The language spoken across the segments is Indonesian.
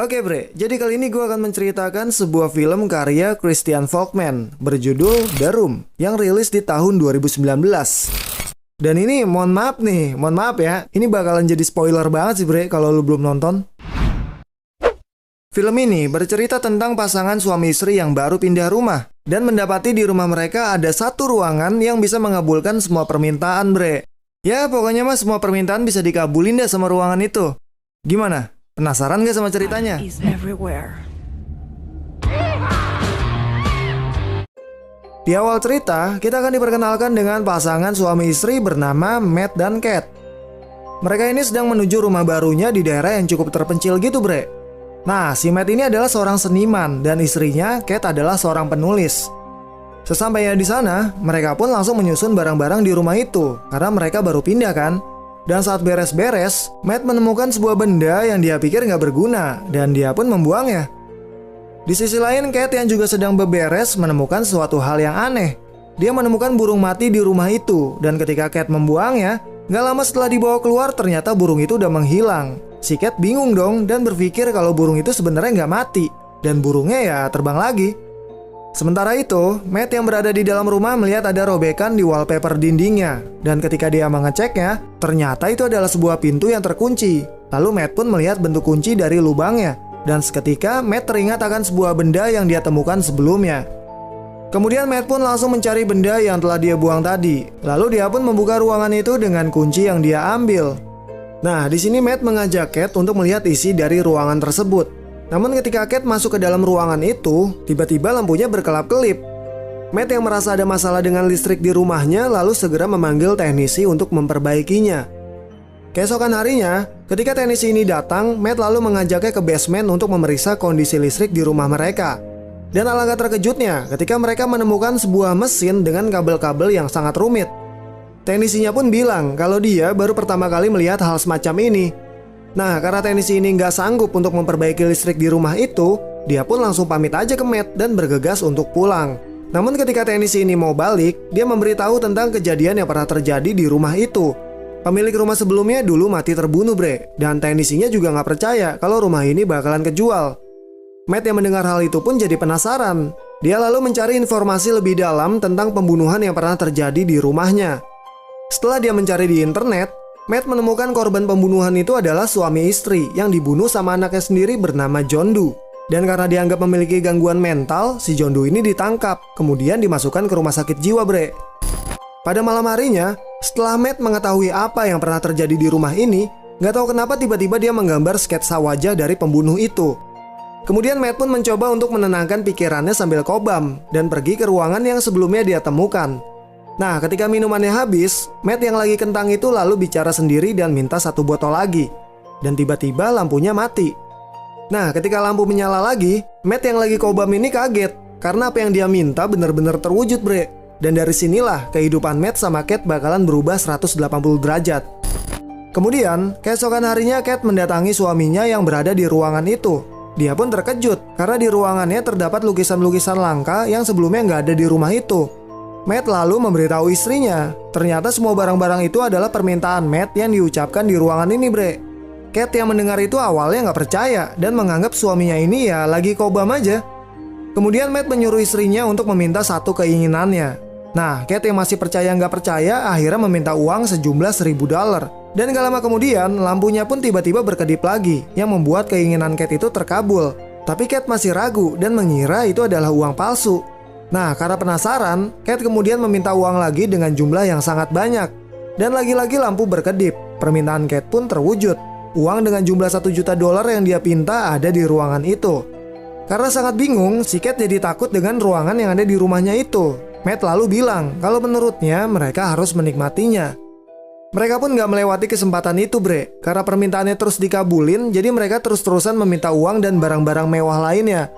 Oke bre, jadi kali ini gue akan menceritakan sebuah film karya Christian Folkman berjudul The Room yang rilis di tahun 2019. Dan ini mohon maaf ya, ini bakalan jadi spoiler banget sih bre kalau lu belum nonton. Film ini bercerita tentang pasangan suami istri yang baru pindah rumah dan mendapati di rumah mereka ada satu ruangan yang bisa mengabulkan semua permintaan bre. Ya pokoknya mah semua permintaan bisa dikabulin deh sama ruangan itu. Gimana? Penasaran gak sama ceritanya? Di awal cerita, kita akan diperkenalkan dengan pasangan suami istri bernama Matt dan Kate. Mereka ini sedang menuju rumah barunya di daerah yang cukup terpencil gitu bre. Nah, si Matt ini adalah seorang seniman dan istrinya Kate adalah seorang penulis. Sesampainya di sana, mereka pun langsung menyusun barang-barang di rumah itu karena mereka baru pindah kan. Dan saat beres-beres, Matt menemukan sebuah benda yang dia pikir nggak berguna dan dia pun membuangnya. Di sisi lain, Kate yang juga sedang beberes menemukan suatu hal yang aneh. Dia menemukan burung mati di rumah itu dan ketika Kate membuangnya, nggak lama setelah dibawa keluar ternyata burung itu udah menghilang. Si Kate bingung dong dan berpikir kalau burung itu sebenarnya nggak mati dan burungnya ya terbang lagi. Sementara itu, Matt yang berada di dalam rumah melihat ada robekan di wallpaper dindingnya. Dan ketika dia mengeceknya, ternyata itu adalah sebuah pintu yang terkunci. Lalu Matt pun melihat bentuk kunci dari lubangnya. Dan seketika Matt teringat akan sebuah benda yang dia temukan sebelumnya. Kemudian Matt pun langsung mencari benda yang telah dia buang tadi. Lalu dia pun membuka ruangan itu dengan kunci yang dia ambil. Nah, di sini Matt mengajak Kate untuk melihat isi dari ruangan tersebut. Namun ketika Kate masuk ke dalam ruangan itu, tiba-tiba lampunya berkelap-kelip. Matt yang merasa ada masalah dengan listrik di rumahnya lalu segera memanggil teknisi untuk memperbaikinya. Keesokan harinya, ketika teknisi ini datang, Matt lalu mengajaknya ke basement untuk memeriksa kondisi listrik di rumah mereka. Dan alangkah terkejutnya ketika mereka menemukan sebuah mesin dengan kabel-kabel yang sangat rumit. Teknisinya pun bilang kalau dia baru pertama kali melihat hal semacam ini. Nah, karena teknisi ini nggak sanggup untuk memperbaiki listrik di rumah itu, dia pun langsung pamit aja ke Matt dan bergegas untuk pulang. Namun ketika teknisi ini mau balik, dia memberitahu tentang kejadian yang pernah terjadi di rumah itu. Pemilik rumah sebelumnya dulu mati terbunuh bre, dan teknisinya juga nggak percaya kalau rumah ini bakalan kejual. Matt yang mendengar hal itu pun jadi penasaran. Dia lalu mencari informasi lebih dalam tentang pembunuhan yang pernah terjadi di rumahnya. Setelah dia mencari di internet, Matt menemukan korban pembunuhan itu adalah suami istri yang dibunuh sama anaknya sendiri bernama John Doe. Dan karena dianggap memiliki gangguan mental, si John Doe ini ditangkap, kemudian dimasukkan ke rumah sakit jiwa bre. Pada malam harinya, setelah Matt mengetahui apa yang pernah terjadi di rumah ini, nggak tahu kenapa tiba-tiba dia menggambar sketsa wajah dari pembunuh itu. Kemudian Matt pun mencoba untuk menenangkan pikirannya sambil kobam dan pergi ke ruangan yang sebelumnya dia temukan. Nah, ketika minumannya habis, Matt yang lagi kentang itu lalu bicara sendiri dan minta satu botol lagi. Dan tiba-tiba lampunya mati. Nah, ketika lampu menyala lagi, Matt yang lagi kobam ini kaget karena apa yang dia minta benar-benar terwujud bre. Dan dari sinilah kehidupan Matt sama Kate bakalan berubah 180 derajat. Kemudian, keesokan harinya Kate mendatangi suaminya yang berada di ruangan itu. Dia pun terkejut karena di ruangannya terdapat lukisan-lukisan langka yang sebelumnya nggak ada di rumah itu. Matt lalu memberitahu istrinya, ternyata semua barang-barang itu adalah permintaan Matt yang diucapkan di ruangan ini bre. Kate yang mendengar itu awalnya nggak percaya dan menganggap suaminya ini ya lagi kobam aja. Kemudian Matt menyuruh istrinya untuk meminta satu keinginannya. Nah, Kate yang masih percaya nggak percaya akhirnya meminta uang sejumlah $1.000. Dan gak lama kemudian lampunya pun tiba-tiba berkedip lagi yang membuat keinginan Kate itu terkabul. Tapi Kate masih ragu dan mengira itu adalah uang palsu. Nah, karena penasaran, Kate kemudian meminta uang lagi dengan jumlah yang sangat banyak. Dan lagi-lagi lampu berkedip. Permintaan Kate pun terwujud. Uang dengan jumlah $1 juta yang dia pinta ada di ruangan itu. Karena sangat bingung, si Kate jadi takut dengan ruangan yang ada di rumahnya itu. Matt lalu bilang kalau menurutnya mereka harus menikmatinya. Mereka pun gak melewati kesempatan itu bre. Karena permintaannya terus dikabulin, jadi mereka terus-terusan meminta uang dan barang-barang mewah lainnya.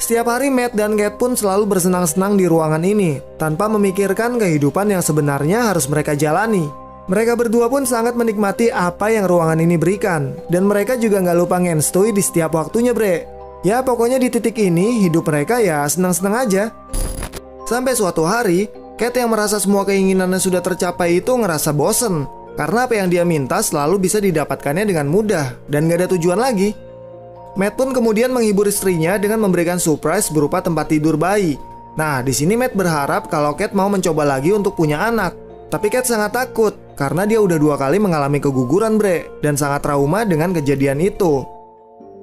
Setiap hari Matt dan Kate pun selalu bersenang-senang di ruangan ini tanpa memikirkan kehidupan yang sebenarnya harus mereka jalani. Mereka berdua pun sangat menikmati apa yang ruangan ini berikan. Dan mereka juga gak lupa ngenstui di setiap waktunya bre. Ya pokoknya di titik ini hidup mereka ya senang-senang aja. Sampai suatu hari, Kate yang merasa semua keinginannya sudah tercapai itu ngerasa bosen. Karena apa yang dia minta selalu bisa didapatkannya dengan mudah dan gak ada tujuan lagi. Matt pun kemudian menghibur istrinya dengan memberikan surprise berupa tempat tidur bayi. Nah, di sini Matt berharap kalau Kate mau mencoba lagi untuk punya anak. Tapi Kate sangat takut karena dia udah 2 kali mengalami keguguran, bre, dan sangat trauma dengan kejadian itu.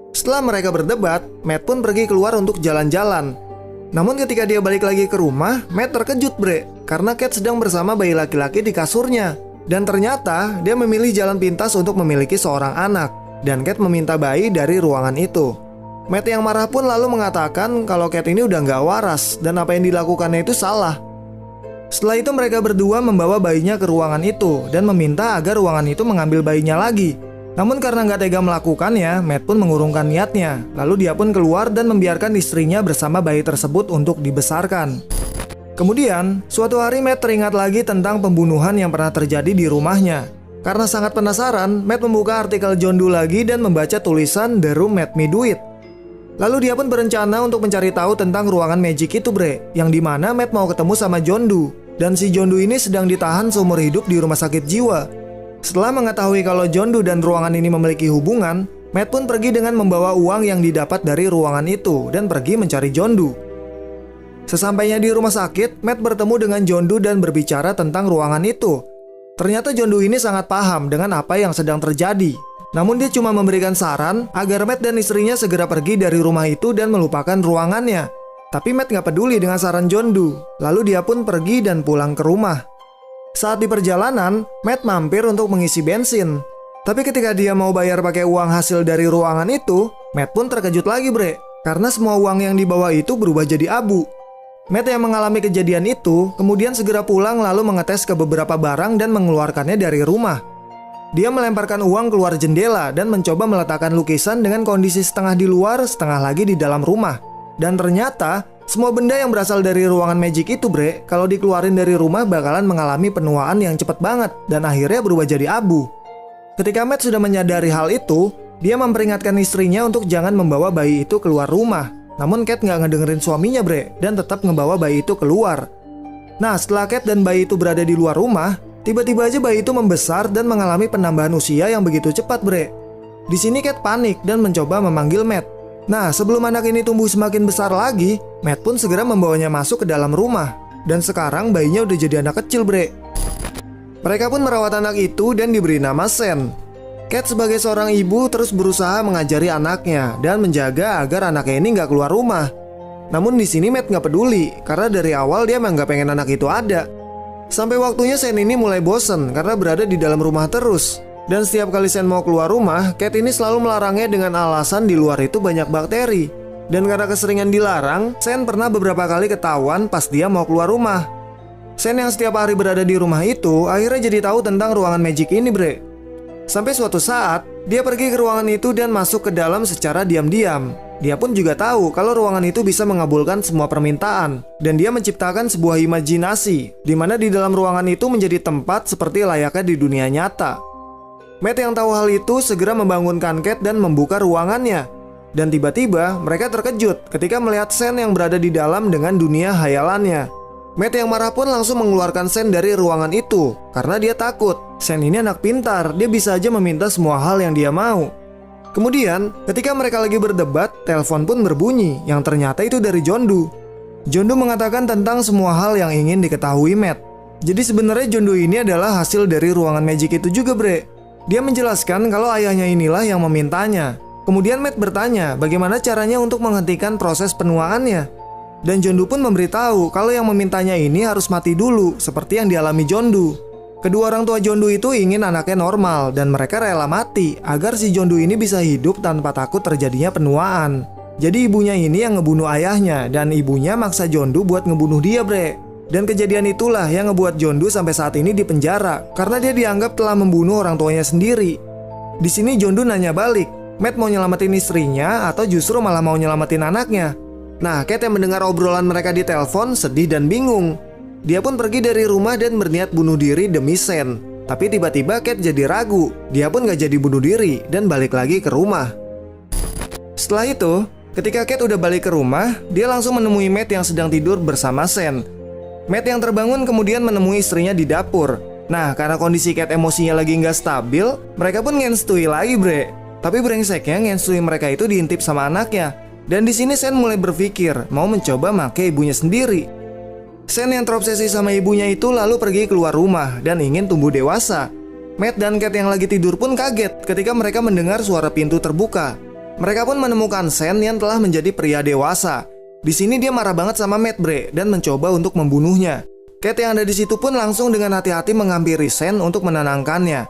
Setelah mereka berdebat, Matt pun pergi keluar untuk jalan-jalan. Namun ketika dia balik lagi ke rumah, Matt terkejut, bre, karena Kate sedang bersama bayi laki-laki di kasurnya. Dan ternyata dia memilih jalan pintas untuk memiliki seorang anak. Dan Kate meminta bayi dari ruangan itu. Matt yang marah pun lalu mengatakan kalau Kate ini udah gak waras dan apa yang dilakukannya itu salah. Setelah itu mereka berdua membawa bayinya ke ruangan itu dan meminta agar ruangan itu mengambil bayinya lagi. Namun karena gak tega melakukannya, Matt pun mengurungkan niatnya. Lalu dia pun keluar dan membiarkan istrinya bersama bayi tersebut untuk dibesarkan. Kemudian, suatu hari Matt teringat lagi tentang pembunuhan yang pernah terjadi di rumahnya. Karena sangat penasaran, Matt membuka artikel John Doe lagi dan membaca tulisan The Room Made Me Do It. Lalu dia pun berencana untuk mencari tahu tentang ruangan magic itu, bre, yang dimana Matt mau ketemu sama John Doe. Dan si John Doe ini sedang ditahan seumur hidup di rumah sakit jiwa. Setelah mengetahui kalau John Doe dan ruangan ini memiliki hubungan, Matt pun pergi dengan membawa uang yang didapat dari ruangan itu dan pergi mencari John Doe. Sesampainya di rumah sakit, Matt bertemu dengan John Doe dan berbicara tentang ruangan itu. Ternyata John Doe ini sangat paham dengan apa yang sedang terjadi. Namun dia cuma memberikan saran agar Matt dan istrinya segera pergi dari rumah itu dan melupakan ruangannya. Tapi Matt gak peduli dengan saran John Doe. Lalu dia pun pergi dan pulang ke rumah. Saat di perjalanan, Matt mampir untuk mengisi bensin. Tapi ketika dia mau bayar pakai uang hasil dari ruangan itu, Matt pun terkejut lagi, bre, karena semua uang yang dibawa itu berubah jadi abu. Matt yang mengalami kejadian itu kemudian segera pulang lalu mengetes ke beberapa barang dan mengeluarkannya dari rumah. Dia melemparkan uang keluar jendela dan mencoba meletakkan lukisan dengan kondisi setengah di luar, setengah lagi di dalam rumah. Dan ternyata semua benda yang berasal dari ruangan magic itu, bre, kalau dikeluarin dari rumah bakalan mengalami penuaan yang cepat banget dan akhirnya berubah jadi abu. Ketika Matt sudah menyadari hal itu, dia memperingatkan istrinya untuk jangan membawa bayi itu keluar rumah. Namun Kate gak ngedengerin suaminya, bre, dan tetap ngebawa bayi itu keluar. Nah, setelah Kate dan bayi itu berada di luar rumah, tiba-tiba aja bayi itu membesar dan mengalami penambahan usia yang begitu cepat, bre. Di sini Kate panik dan mencoba memanggil Matt. Nah, sebelum anak ini tumbuh semakin besar lagi, Matt pun segera membawanya masuk ke dalam rumah. Dan sekarang bayinya udah jadi anak kecil, bre. Mereka pun merawat anak itu dan diberi nama Sen. Kate sebagai seorang ibu terus berusaha mengajari anaknya dan menjaga agar anaknya ini nggak keluar rumah. Namun di sini Matt nggak peduli karena dari awal dia emang nggak pengen anak itu ada. Sampai waktunya Sen ini mulai bosen karena berada di dalam rumah terus. Dan setiap kali Sen mau keluar rumah, Kate ini selalu melarangnya dengan alasan di luar itu banyak bakteri. Dan karena keseringan dilarang, Sen pernah beberapa kali ketahuan pas dia mau keluar rumah. Sen yang setiap hari berada di rumah itu akhirnya jadi tahu tentang ruangan magic ini, bre. Sampai suatu saat, dia pergi ke ruangan itu dan masuk ke dalam secara diam-diam. Dia pun juga tahu kalau ruangan itu bisa mengabulkan semua permintaan. Dan dia menciptakan sebuah imajinasi, di mana di dalam ruangan itu menjadi tempat seperti layaknya di dunia nyata. Matt yang tahu hal itu segera membangunkan Kate dan membuka ruangannya. Dan tiba-tiba mereka terkejut ketika melihat Sen yang berada di dalam dengan dunia hayalannya. Matt yang marah pun langsung mengeluarkan Sen dari ruangan itu karena dia takut. Sen ini anak pintar, dia bisa aja meminta semua hal yang dia mau. Kemudian, ketika mereka lagi berdebat, telepon pun berbunyi yang ternyata itu dari John Doe. John Doe mengatakan tentang semua hal yang ingin diketahui Matt. Jadi sebenarnya John Doe ini adalah hasil dari ruangan magic itu juga, bre. Dia menjelaskan kalau ayahnya inilah yang memintanya. Kemudian Matt bertanya bagaimana caranya untuk menghentikan proses penuaannya. Dan John Doe pun memberitahu kalau yang memintanya ini harus mati dulu seperti yang dialami John Doe. Kedua orang tua John Doe itu ingin anaknya normal dan mereka rela mati agar si John Doe ini bisa hidup tanpa takut terjadinya penuaan. Jadi ibunya ini yang ngebunuh ayahnya dan ibunya maksa John Doe buat ngebunuh dia, bre. Dan kejadian itulah yang ngebuat John Doe sampai saat ini di penjara karena dia dianggap telah membunuh orang tuanya sendiri. Di sini John Doe nanya balik, Matt mau nyelamatin istrinya atau justru malah mau nyelamatin anaknya? Nah, Kate yang mendengar obrolan mereka di telepon sedih dan bingung. Dia pun pergi dari rumah dan berniat bunuh diri demi Sen. Tapi tiba-tiba Kate jadi ragu. Dia pun gak jadi bunuh diri dan balik lagi ke rumah. Setelah itu, ketika Kate udah balik ke rumah, dia langsung menemui Matt yang sedang tidur bersama Sen. Matt yang terbangun kemudian menemui istrinya di dapur. Nah, karena kondisi Kate emosinya lagi gak stabil, mereka pun ngenstui lagi, bre. Tapi brengseknya Ngensui mereka itu diintip sama anaknya. Dan di sini Sen mulai berpikir mau mencoba make ibunya sendiri. Sen yang terobsesi sama ibunya itu lalu pergi keluar rumah dan ingin tumbuh dewasa. Matt dan Cat yang lagi tidur pun kaget ketika mereka mendengar suara pintu terbuka. Mereka pun menemukan Sen yang telah menjadi pria dewasa. Di sini dia marah banget sama Matt dan mencoba untuk membunuhnya. Cat yang ada di situ pun langsung dengan hati-hati menghampiri Sen untuk menenangkannya.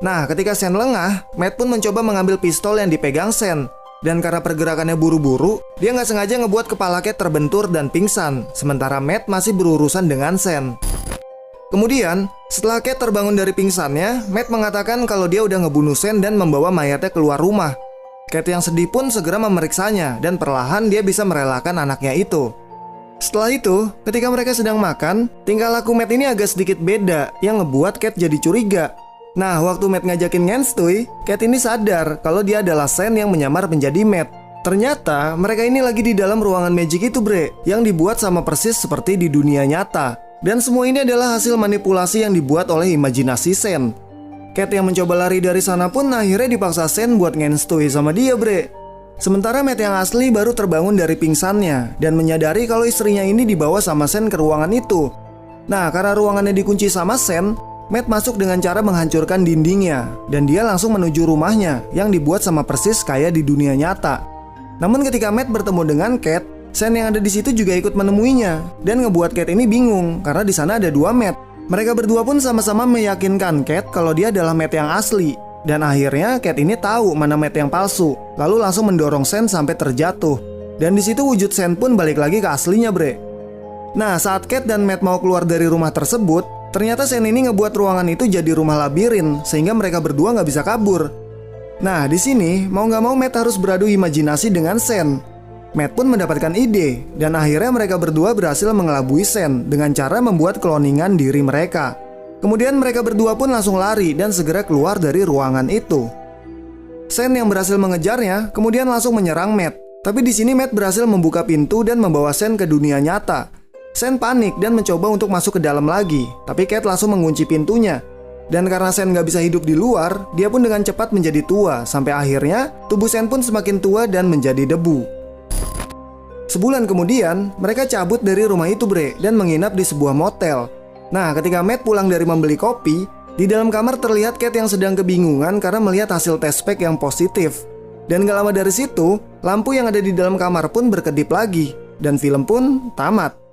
Nah, ketika Sen lengah, Matt pun mencoba mengambil pistol yang dipegang Sen. Dan karena pergerakannya buru-buru, dia nggak sengaja ngebuat kepala Cat terbentur dan pingsan. Sementara Matt masih berurusan dengan Sen. Kemudian, setelah Cat terbangun dari pingsannya, Matt mengatakan kalau dia udah ngebunuh Sen dan membawa mayatnya keluar rumah. Cat yang sedih pun segera memeriksanya dan perlahan dia bisa merelakan anaknya itu. Setelah itu, ketika mereka sedang makan, tingkah laku Matt ini agak sedikit beda yang ngebuat Cat jadi curiga. Nah, waktu Matt ngajakin Ngensui, Cat ini sadar kalau dia adalah Sen yang menyamar menjadi Matt. Ternyata mereka ini lagi di dalam ruangan magic itu yang dibuat sama persis seperti di dunia nyata. Dan semua ini adalah hasil manipulasi yang dibuat oleh imajinasi Sen. Cat yang mencoba lari dari sana pun akhirnya dipaksa Sen buat Ngensui sama dia Sementara Matt yang asli baru terbangun dari pingsannya dan menyadari kalau istrinya ini dibawa sama Sen ke ruangan itu. Nah, karena ruangannya dikunci sama Sen, Matt masuk dengan cara menghancurkan dindingnya dan dia langsung menuju rumahnya yang dibuat sama persis kayak di dunia nyata. Namun ketika Matt bertemu dengan Cat, Sen yang ada di situ juga ikut menemuinya dan ngebuat Cat ini bingung karena di sana ada dua Matt. Mereka berdua pun sama-sama meyakinkan Cat kalau dia adalah Matt yang asli. Dan akhirnya Cat ini tahu mana Matt yang palsu, lalu langsung mendorong Sen sampai terjatuh. Dan di situ wujud Sen pun balik lagi ke aslinya Nah, saat Cat dan Matt mau keluar dari rumah tersebut, ternyata Sen ini ngebuat ruangan itu jadi rumah labirin sehingga mereka berdua nggak bisa kabur. Nah, di sini mau nggak mau Matt harus beradu imajinasi dengan Sen. Matt pun mendapatkan ide dan akhirnya mereka berdua berhasil mengelabui Sen dengan cara membuat kloningan diri mereka. Kemudian mereka berdua pun langsung lari dan segera keluar dari ruangan itu. Sen yang berhasil mengejarnya kemudian langsung menyerang Matt. Tapi di sini Matt berhasil membuka pintu dan membawa Sen ke dunia nyata. Sen panik dan mencoba untuk masuk ke dalam lagi, tapi Cat langsung mengunci pintunya. Dan karena Sen gak bisa hidup di luar, dia pun dengan cepat menjadi tua sampai akhirnya tubuh Sen pun semakin tua dan menjadi debu. Sebulan kemudian, mereka cabut dari rumah itu dan menginap di sebuah motel. Nah, ketika Matt pulang dari membeli kopi, di dalam kamar terlihat Cat yang sedang kebingungan karena melihat hasil tes pack yang positif. Dan gak lama dari situ, lampu yang ada di dalam kamar pun berkedip lagi, dan film pun tamat.